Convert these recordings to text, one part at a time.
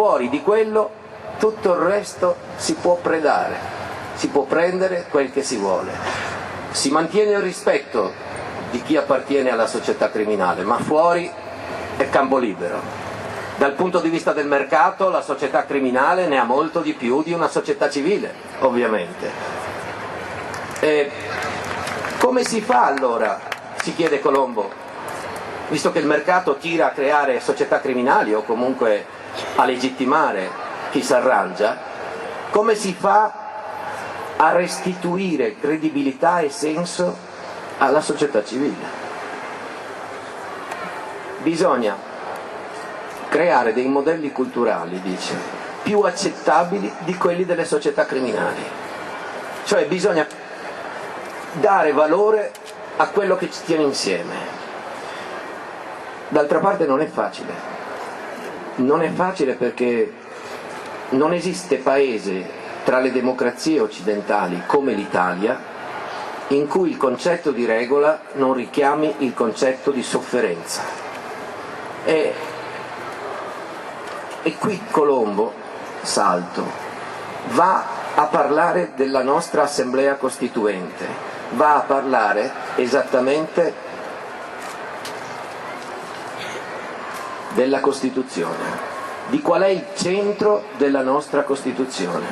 fuori di quello tutto il resto si può predare, si può prendere quel che si vuole. Si mantiene il rispetto di chi appartiene alla società criminale, ma fuori è campo libero. Dal punto di vista del mercato, la società criminale ne ha molto di più di una società civile, ovviamente. E come si fa allora, si chiede Colombo, visto che il mercato tira a creare società criminali o comunque a legittimare chi si arrangia, come si fa a restituire credibilità e senso alla società civile? Bisogna creare dei modelli culturali, dice, più accettabili di quelli delle società criminali. Cioè bisogna dare valore a quello che ci tiene insieme. D'altra parte non è facile. Non è facile perché non esiste paese tra le democrazie occidentali come l'Italia in cui il concetto di regola non richiami il concetto di sofferenza. E qui Colombo, salto, va a parlare della nostra Assemblea Costituente, va a parlare esattamente della Costituzione, di qual è il centro della nostra Costituzione.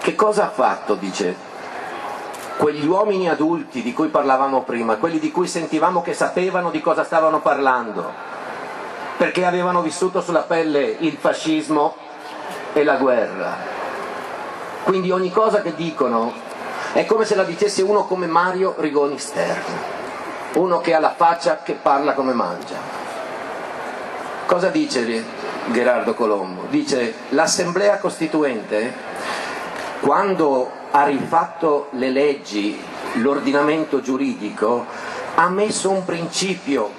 Che cosa ha fatto, dice, quegli uomini adulti di cui parlavamo prima, quelli di cui sentivamo che sapevano di cosa stavano parlando, perché avevano vissuto sulla pelle il fascismo e la guerra. Quindi ogni cosa che dicono è come se la dicesse uno come Mario Rigoni Stern, uno che ha la faccia che parla come mangia. Cosa dice Gherardo Colombo? Dice: l'Assemblea Costituente, quando ha rifatto le leggi, l'ordinamento giuridico, ha messo un principio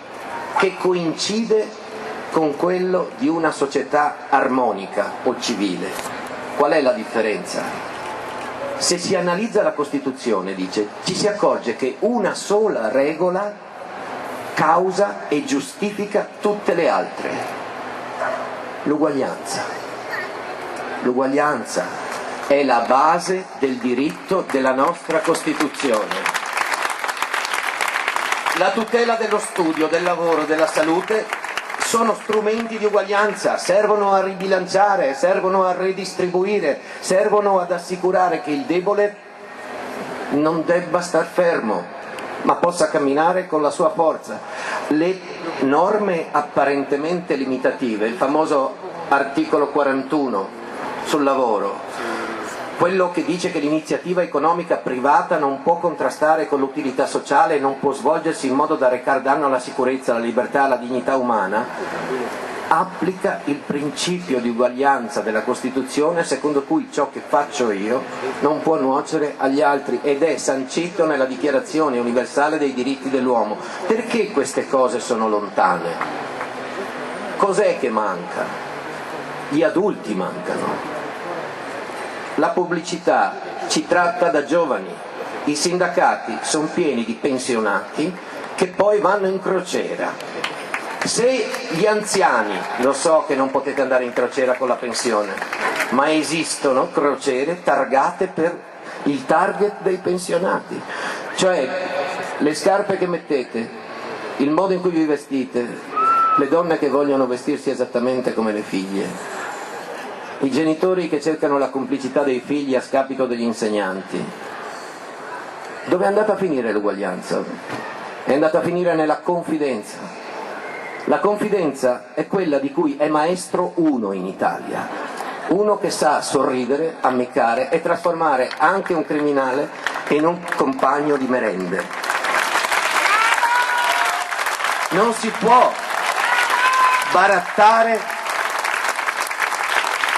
che coincide con quello di una società armonica o civile. Qual è la differenza? Se si analizza la Costituzione, dice, ci si accorge che una sola regola causa e giustifica tutte le altre. L'uguaglianza. L'uguaglianza è la base del diritto della nostra Costituzione. La tutela dello studio, del lavoro, della salute sono strumenti di uguaglianza, servono a ribilanciare, servono a redistribuire, servono ad assicurare che il debole non debba star fermo, ma possa camminare con la sua forza. Le norme apparentemente limitative, il famoso articolo 41 sul lavoro, quello che dice che l'iniziativa economica privata non può contrastare con l'utilità sociale e non può svolgersi in modo da recar danno alla sicurezza, alla libertà, alla dignità umana, applica il principio di uguaglianza della Costituzione, secondo cui ciò che faccio io non può nuocere agli altri, ed è sancito nella Dichiarazione universale dei diritti dell'uomo. Perché queste cose sono lontane? Cos'è che manca? Gli adulti mancano. La pubblicità ci tratta da giovani, i sindacati sono pieni di pensionati che poi vanno in crociera. Se gli anziani, lo so che non potete andare in crociera con la pensione, ma esistono crociere targate per il target dei pensionati, cioè le scarpe che mettete, il modo in cui vi vestite, le donne che vogliono vestirsi esattamente come le figlie, i genitori che cercano la complicità dei figli a scapito degli insegnanti. Dove è andata a finire l'uguaglianza? È andata a finire nella confidenza. La confidenza è quella di cui è maestro uno in Italia, uno che sa sorridere, ammiccare e trasformare anche un criminale in un compagno di merende. Non si può barattare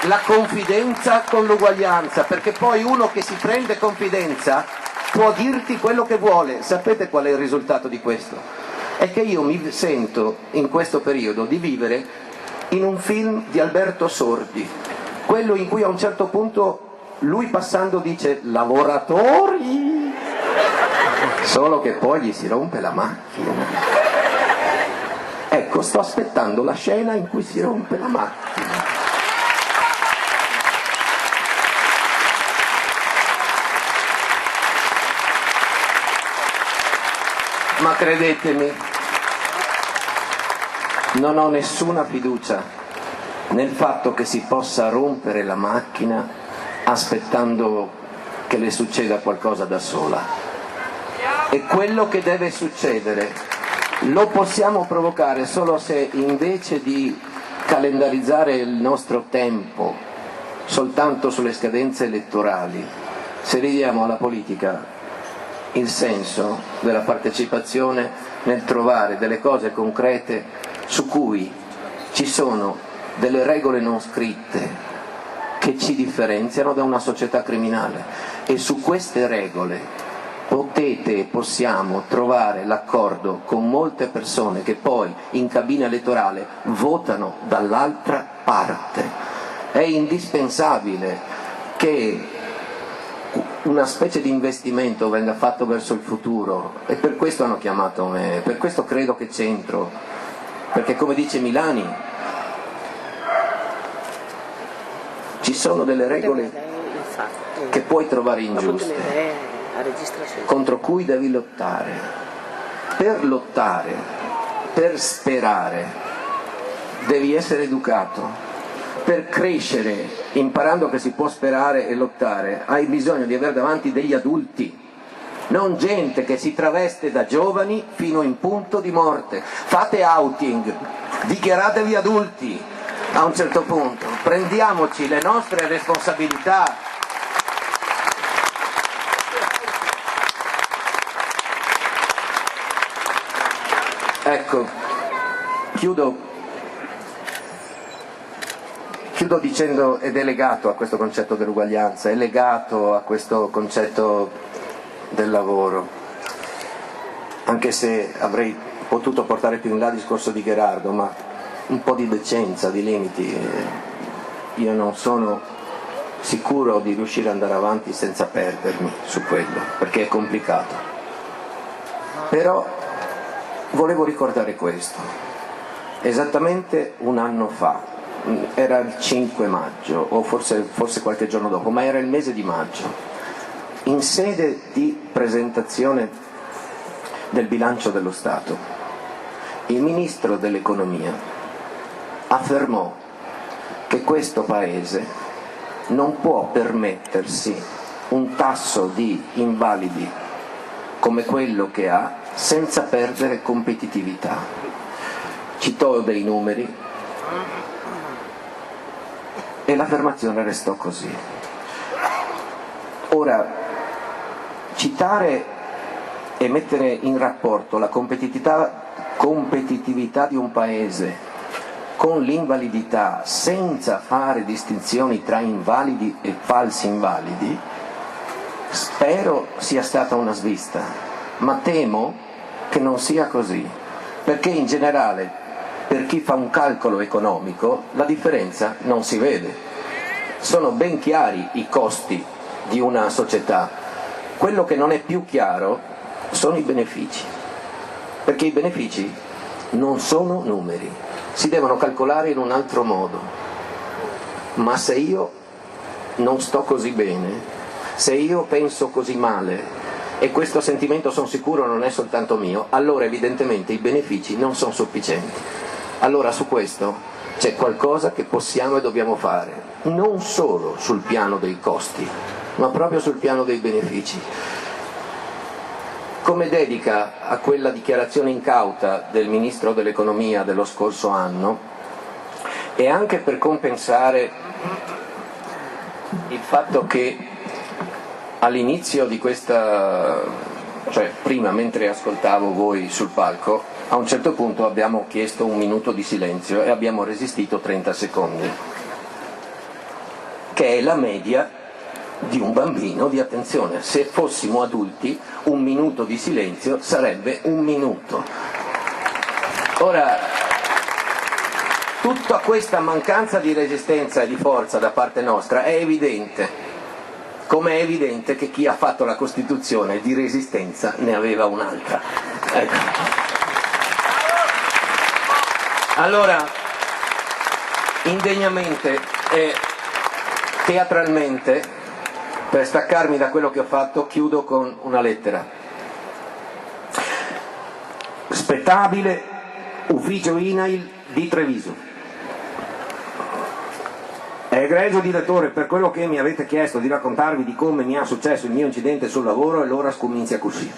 la confidenza con l'uguaglianza, perché poi uno che si prende confidenza può dirti quello che vuole. Sapete qual è il risultato di questo? È che io mi sento in questo periodo di vivere in un film di Alberto Sordi, quello in cui a un certo punto lui passando dice lavoratori, solo che poi gli si rompe la macchina. Ecco, sto aspettando la scena in cui si rompe la macchina. Ma credetemi, non ho nessuna fiducia nel fatto che si possa rompere la macchina aspettando che le succeda qualcosa da sola. E quello che deve succedere lo possiamo provocare solo se, invece di calendarizzare il nostro tempo soltanto sulle scadenze elettorali, se ridiamo alla politica il senso della partecipazione nel trovare delle cose concrete su cui ci sono delle regole non scritte che ci differenziano da una società criminale, e su queste regole potete e possiamo trovare l'accordo con molte persone che poi in cabina elettorale votano dall'altra parte. È indispensabile che una specie di investimento venga fatto verso il futuro, e per questo hanno chiamato me, per questo credo che c'entro, perché come dice Milani ci sono delle regole che puoi trovare ingiuste, contro cui devi lottare. Per lottare, per sperare, devi essere educato. Per crescere, imparando che si può sperare e lottare, hai bisogno di avere davanti degli adulti, non gente che si traveste da giovani fino in punto di morte. Fate outing, dichiaratevi adulti a un certo punto, prendiamoci le nostre responsabilità. Ecco, chiudo dicendo, ed è legato a questo concetto dell'uguaglianza, è legato a questo concetto del lavoro, anche se avrei potuto portare più in là il discorso di Gherardo, ma un po' di decenza, di limiti. Io non sono sicuro di riuscire ad andare avanti senza perdermi su quello, perché è complicato. Però volevo ricordare questo. Esattamente un anno fa, era il 5 maggio o forse qualche giorno dopo, ma era il mese di maggio, in sede di presentazione del bilancio dello Stato, il ministro dell'economia affermò che questo Paese non può permettersi un tasso di invalidi come quello che ha senza perdere competitività. Citò dei numeri e l'affermazione restò così. Ora, citare e mettere in rapporto la competitività di un paese con l'invalidità senza fare distinzioni tra invalidi e falsi invalidi, spero sia stata una svista, ma temo che non sia così, perché in generale per chi fa un calcolo economico la differenza non si vede. Sono ben chiari i costi di una società. Quello che non è più chiaro sono i benefici, perché i benefici non sono numeri, si devono calcolare in un altro modo. Ma se io non sto così bene, se io penso così male, e questo sentimento sono sicuro non è soltanto mio, allora evidentemente i benefici non sono sufficienti. Allora su questo c'è qualcosa che possiamo e dobbiamo fare, non solo sul piano dei costi, ma proprio sul piano dei benefici. Come dedica a quella dichiarazione incauta del Ministro dell'Economia dello scorso anno, e anche per compensare il fatto che all'inizio di questa, cioè prima mentre ascoltavo voi sul palco, a un certo punto abbiamo chiesto un minuto di silenzio e abbiamo resistito 30 secondi, che è la media di un bambino di attenzione. Se fossimo adulti, un minuto di silenzio sarebbe un minuto. Ora, tutta questa mancanza di resistenza e di forza da parte nostra è evidente, come è evidente che chi ha fatto la Costituzione di resistenza ne aveva un'altra. Ecco. Allora, indegnamente e teatralmente, per staccarmi da quello che ho fatto, chiudo con una lettera. contabile, ufficio INAIL di Treviso. Egregio direttore, per quello che mi avete chiesto di raccontarvi di come mi è successo il mio incidente sul lavoro, allora scomincia così.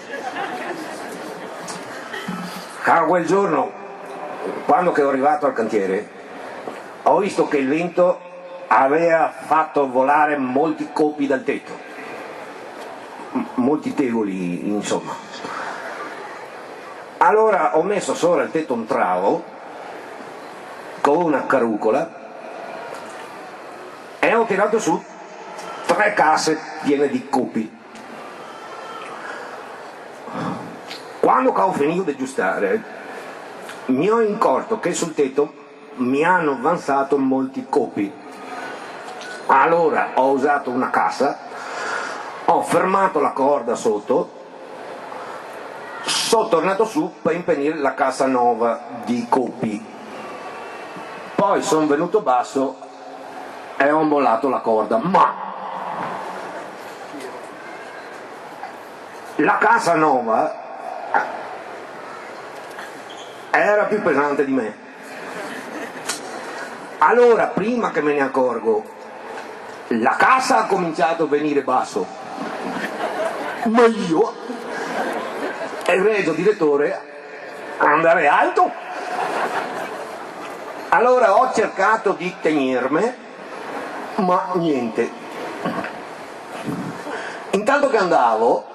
Quel giorno, quando che ho arrivato al cantiere, ho visto che il vento aveva fatto volare molti copi dal tetto, molti tegoli, insomma. Allora ho messo sopra il tetto un travo con una carrucola e ho tirato su 3 casse piene di copi. Quando ho finito di aggiustare, mi ho accorto che sul tetto mi hanno avanzato molti copi. Allora ho usato una cassa, ho fermato la corda sotto, sono tornato su per impennare la cassa nuova di copi. Poi sono venuto basso e ho mollato la corda, ma la cassa nuova era più pesante di me. Allora, prima che me ne accorgo, la cassa ha cominciato a venire basso, ma io, egregio direttore, andare alto. Allora ho cercato di tenermi, ma niente. Intanto che andavo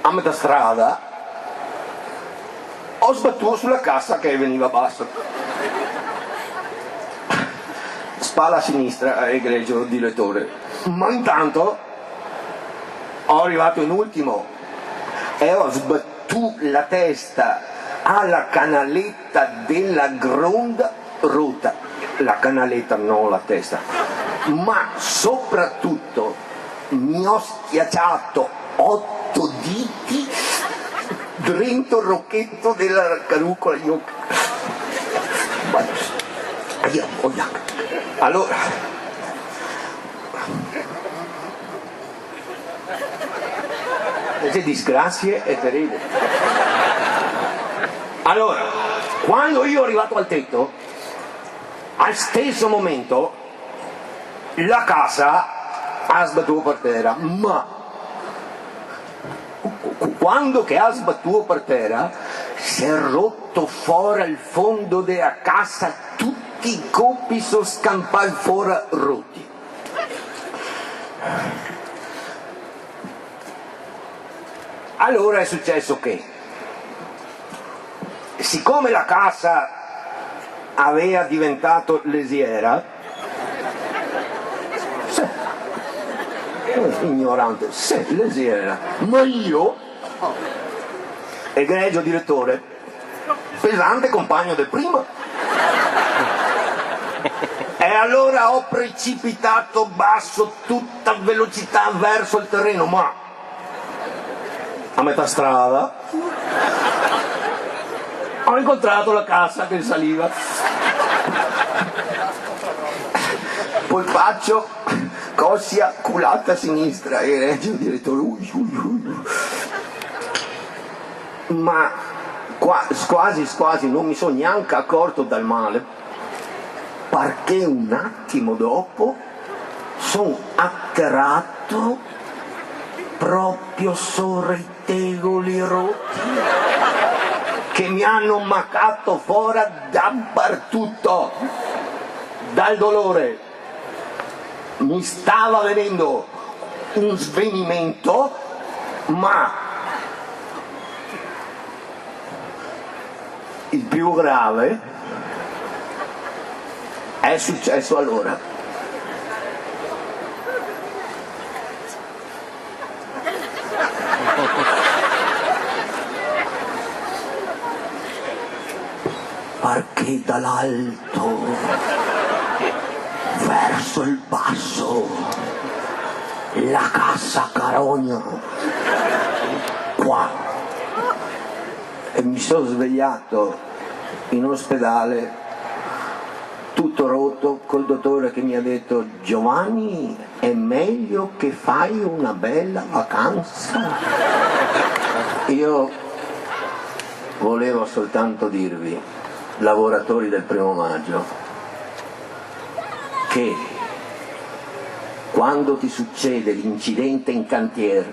a metà strada, ho sbattuto sulla cassa che veniva bassa. Spalla a sinistra, egregio direttore. Ma intanto ho arrivato in ultimo e ho sbattuto la testa alla canaletta della gronda rotta. La canaletta, non la testa. Ma soprattutto mi ho schiacciato 8 diti dentro il rocchetto della carrucola. Io... Allora, queste disgrazie è terribile. Allora, quando io arrivato al tetto, al stesso momento la cassa ha sbattuto per terra, ma quando che ha sbattuto per terra si è rotto fuori al fondo della cassa, tutti i copi sono scampati fuori rotti. Allora è successo che, siccome la cassa aveva diventato lesiera, ignorante, lesiera, ma io, egregio direttore, pesante compagno del primo, e allora ho precipitato basso tutta velocità verso il terreno, ma a metà strada ho incontrato la cassa che saliva, polpaccio, cossia, culata a sinistra, egregio direttore, ma quasi non mi sono neanche accorto del male, perché un attimo dopo sono atterrato proprio sopra i tegoli rotti che mi hanno maccato fuori dappertutto. Dal dolore mi stava venendo un svenimento, ma il più grave è successo allora. Perché dall'alto verso il basso la cassa carogna qua, e mi sono svegliato in ospedale tutto rotto, col dottore che mi ha detto: Giovanni, è meglio che fai una bella vacanza. Io Volevo soltanto dirvi, lavoratori del 1° maggio, che quando ti succede l'incidente in cantiere,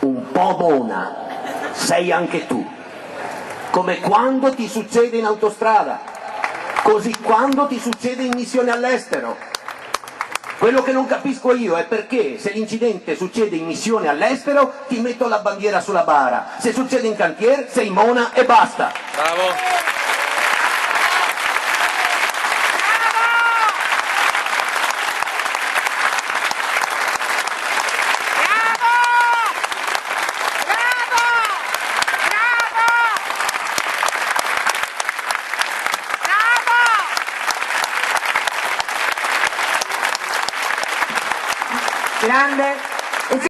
un po' mona sei anche tu, come quando ti succede in autostrada, così quando ti succede in missione all'estero. Quello che non capisco io è perché se l'incidente succede in missione all'estero ti metto la bandiera sulla bara, se succede in cantiere sei mona e basta. Bravo. Grande.